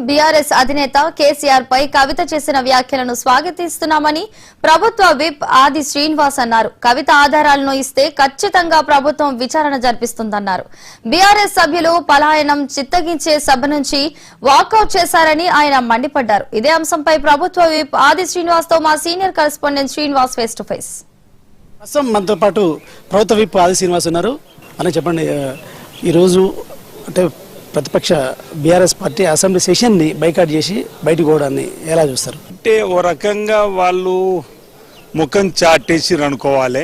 BRS అధినేత కేసీఆర్ పై కవిత చేసిన వ్యాఖ్యలను స్వాగతిస్తున్నామని ప్రభుత్వ విప్ ఆది శ్రీనివాస్ అన్నారు. కవిత ఆధారాలను ఇస్తే ఖచ్చితంగా ప్రభుత్వం విచారణ జరిపిస్తుందన్నారు. బీఆర్ఎస్ సభ్యులు పలాయనం చిత్తగించే సభ నుంచి వాకౌట్ చేశారని ఆయన మండిపడ్డారు. ఇదే అంశంపై ప్రభుత్వ విప్ ఆది శ్రీనివాస్ తో మా senior correspondent Srinivas face to face. మనతో పాటు ప్రభుత్వ విప్ ఆది శ్రీనివాస్ ఉన్నారు. అని చెప్పండి, ఈరోజు అంటే ప్రతిపక్ష బీఆర్ఎస్ పార్టీ అసెంబ్లీ సెషన్ ని బైకాట్ చేసి బయటకు పోవడాన్ని ఎలా చూస్తారు? అంటే ఓ రకంగా వాళ్ళు ముఖం చాటేసి అనుకోవాలి,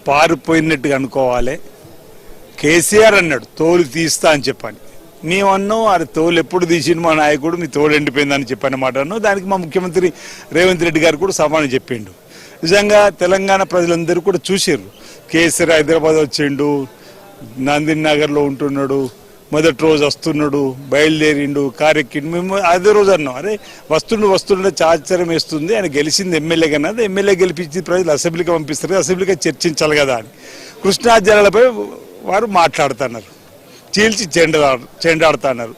పారిపోయినట్టుగా అనుకోవాలి. కేసీఆర్ అన్నాడు తోలు తీస్తా అని చెప్పని, మేమన్నాం అది తోలు ఎప్పుడు తీసిండు మా నాయకుడు, మీ తోలు ఎండిపోయిందని చెప్పని మాట అన్నాం. దానికి మా ముఖ్యమంత్రి రేవంత్ రెడ్డి గారు కూడా సమానం చెప్పిండు. నిజంగా తెలంగాణ ప్రజలందరూ కూడా చూసారు. కేసీఆర్ హైదరాబాద్ వచ్చిండు, నందిని నగర్లో ఉంటున్నాడు, మొదటి రోజు వస్తున్నాడు, బయలుదేరిండు, కారెక్కిండు. మేము అదే రోజు అన్నాం, అరే వస్తుండే ఆశ్చర్యం వేస్తుంది, ఆయన గెలిచింది ఎమ్మెల్యే కన్నా, ఎమ్మెల్యే గెలిపించి ప్రజలు అసెంబ్లీకి పంపిస్తారు, అసెంబ్లీకి చర్చించాలి కదా అని కృష్ణా జలాలపై వారు మాట్లాడుతున్నారు, చీల్చి చెండాడుతున్నారు.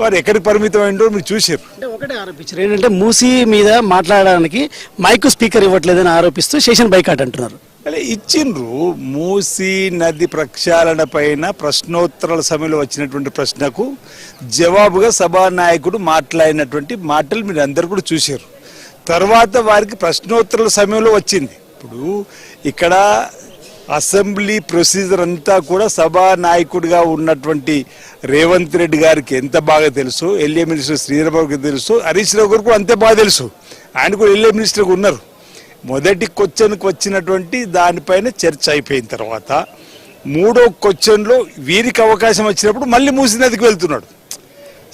వారు ఎక్కడికి పరిమితం అయిందో మీరు చూసారు. అంటే ఒకటే ఆరోపించారు ఏంటంటే మూసీ మీద మాట్లాడడానికి మైక్ స్పీకర్ ఇవ్వట్లేదని ఆరోపిస్తూ సెషన్ బైకాట్ అంటున్నారు. అలా ఇచ్చిండ్రు. మూసీ నది ప్రక్షాళన పైన ప్రశ్నోత్తరాల సమయంలో వచ్చినటువంటి ప్రశ్నకు జవాబుగా సభానాయకుడు మాట్లాడినటువంటి మాటలు మీరు అందరు కూడా చూశారు. తర్వాత వారికి ప్రశ్నోత్తరాల సమయంలో వచ్చింది. ఇప్పుడు ఇక్కడ అసెంబ్లీ ప్రొసీజర్ అంతా కూడా సభానాయకుడిగా ఉన్నటువంటి రేవంత్ రెడ్డి గారికి ఎంత బాగా తెలుసు, ఎల్ఏ మినిస్టర్ శ్రీధరబాబుకి తెలుసు, హరీష్ రావు గారు కూడా అంతే బాగా తెలుసు. ఆయన కూడా ఎల్ఏ మినిస్టర్గా ఉన్నారు. మొదటి క్వశ్చన్కి వచ్చినటువంటి దానిపైన చర్చ అయిపోయిన తర్వాత మూడో క్వశ్చన్లో వీరికి అవకాశం వచ్చినప్పుడు మళ్ళీ మూసీ నదికి వెళ్తున్నాడు.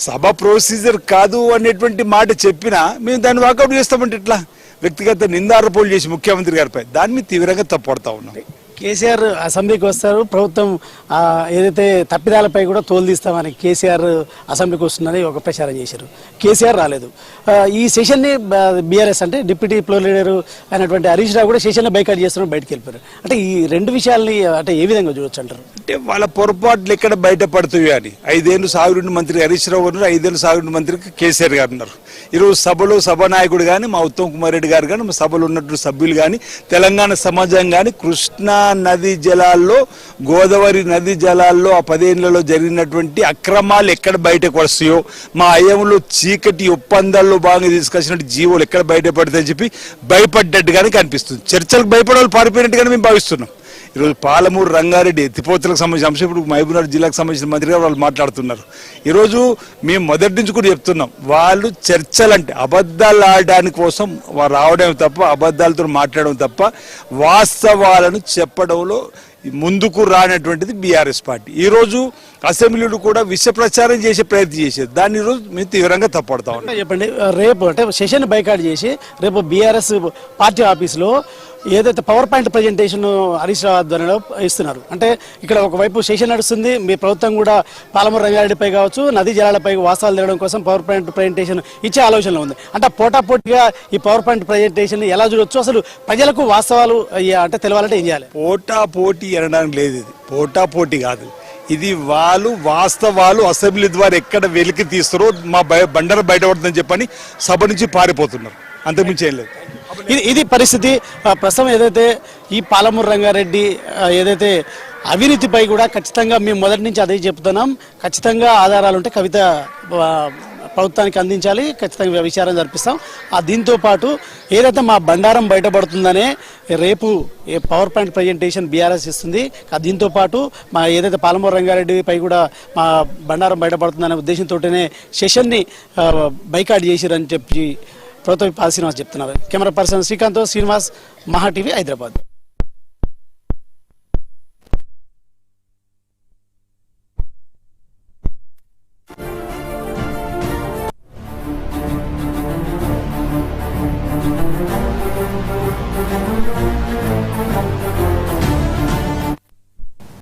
సభ ప్రొసీజర్ కాదు అనేటువంటి మాట చెప్పినా మేము దాన్ని వాకౌట్ చేస్తామంటే ఇట్లా వ్యక్తిగత నిందారోపణలు చేసి ముఖ్యమంత్రి గారిపై దాన్ని తీవ్రంగా తప్పడుతూ ఉన్నాం. కేసీఆర్ అసెంబ్లీకి వస్తారు, ప్రభుత్వం ఏదైతే తప్పిదాలపై కూడా తోలు తీస్తామని కేసీఆర్ అసెంబ్లీకి వస్తుందని ఒక ప్రచారం చేశారు. కేసీఆర్ రాలేదు. ఈ సెషన్ని బీఆర్ఎస్ అంటే డిప్యూటీ ఫ్లోర్ లీడర్ అయినటువంటి హరీష్ రావు కూడా సెషన్లో బైకాట్ చేస్తున్నారు, బయటకు వెళ్ళిపోయారు. అంటే ఈ రెండు విషయాల్ని అంటే ఏ విధంగా చూడొచ్చు అంటారు? అంటే వాళ్ళ పొరపాట్లు ఎక్కడ బయటపడుతాయి అని 5 ఏళ్ళు సాగునీటి మంత్రి హరీష్ రావు ఉన్నారు, 5 ఏళ్ళు సాగునీటి మంత్రికి కేసీఆర్ గారు ఉన్నారు. ఈరోజు సభలో సభానాయకుడు కానీ మా ఉత్తమ్ కుమార్ రెడ్డి గారు కానీ మా సభలో ఉన్నటువంటి సభ్యులు కానీ తెలంగాణ సమాజం కానీ కృష్ణా నది జలాల్లో గోదావరి నది జలాల్లో ఆ 10 ఏళ్లలో జరిగినటువంటి అక్రమాలు ఎక్కడ బయటకు వస్తాయో, మా అయ్యంలో చీకటి ఒప్పందాల్లో భాగంగా తీసుకొచ్చినట్టు జీవోలు ఎక్కడ బయటపడతాయని చెప్పి భయపడ్డట్టుగానే కనిపిస్తుంది. చర్చలకు భయపడే పారిపోయినట్టుగానే మేము భావిస్తున్నాం. ఈరోజు పాలమూరు రంగారెడ్డి ఎత్తిపోతలకు సంబంధించిన అంశం ఇప్పుడు మహబూబ్నగర్ జిల్లాకు సంబంధించిన మంత్రిగా వాళ్ళు మాట్లాడుతున్నారు. ఈరోజు మేము మొదటి నుంచి కూడా చెప్తున్నాం, వాళ్ళు చర్చలంటే అబద్ధాలు ఆడడానికి కోసం వారు రావడం తప్ప, అబద్ధాలతో మాట్లాడడం తప్ప వాస్తవాలను చెప్పడంలో ముందుకు రానటువంటిది బీఆర్ఎస్ పార్టీ. ఈరోజు అసెంబ్లీలో కూడా విష ప్రచారం చేసే ప్రయత్నం చేసేది, దాన్ని ఈరోజు మేము తీవ్రంగా తప్పడతా ఉన్నాం. చెప్పండి, రేపు అంటే సెషన్ బైకాట్ చేసి రేపు బీఆర్ఎస్ పార్టీ ఆఫీసులో ఏదైతే power point presentation Harish Rao ఆధ్వర్యంలో ఇస్తున్నారు. అంటే ఇక్కడ ఒకవైపు సెషన్ నడుస్తుంది, మీ ప్రభుత్వం కూడా పాలమూరు రంగారెడ్డిపై కావచ్చు నదీ జలాలపై వాస్తవాలు తెరవడం కోసం పవర్ పాయింట్ ప్రజెంటేషన్ ఇచ్చే ఆలోచనలో ఉంది. అంటే పోటాపోటీగా ఈ పవర్ పాయింట్ ప్రజెంటేషన్ ఎలా చూడొచ్చు, అసలు ప్రజలకు వాస్తవాలు అంటే తెలవాలంటే ఏం చేయాలి? పోటాపోటీ అనడానికి లేదు, ఇది పోటాపోటీ కాదు. ఇది వాళ్ళు వాస్తవాలు అసెంబ్లీ ద్వారా ఎక్కడ వెలికి తీస్తారో మా బండర బయటపడుతుందని చెప్పని సభ నుంచి పారిపోతున్నారు, అంతకుమించి ఏం లేదు. ఇది పరిస్థితి. ప్రస్తుతం ఏదైతే ఈ పాలమూరు రంగారెడ్డి ఏదైతే అవినీతిపై కూడా ఖచ్చితంగా మేము మొదటి నుంచి అదే చెప్తున్నాం, ఖచ్చితంగా ఆధారాలు ఉంటే కవిత ప్రభుత్వానికి అందించాలి, ఖచ్చితంగా విచారణ జరిపిస్తాం. దీంతో పాటు ఏదైతే మా బండారం బయటపడుతుందనే రేపు పవర్ పాయింట్ ప్రజెంటేషన్ బీఆర్ఎస్ ఇస్తుంది. దీంతో పాటు మా ఏదైతే పాలమూరు రంగారెడ్డిపై కూడా మా బండారం బయటపడుతుందనే ఉద్దేశంతోనే సెషన్ని బైకాట్ చేసిరని చెప్పి ప్రభుత్వ శ్రీనివాస్ చెప్తున్నారు. కెమెరా పర్సన్ శ్రీకాంత్, శ్రీనివాస్, మహా టీవీ, హైదరాబాద్.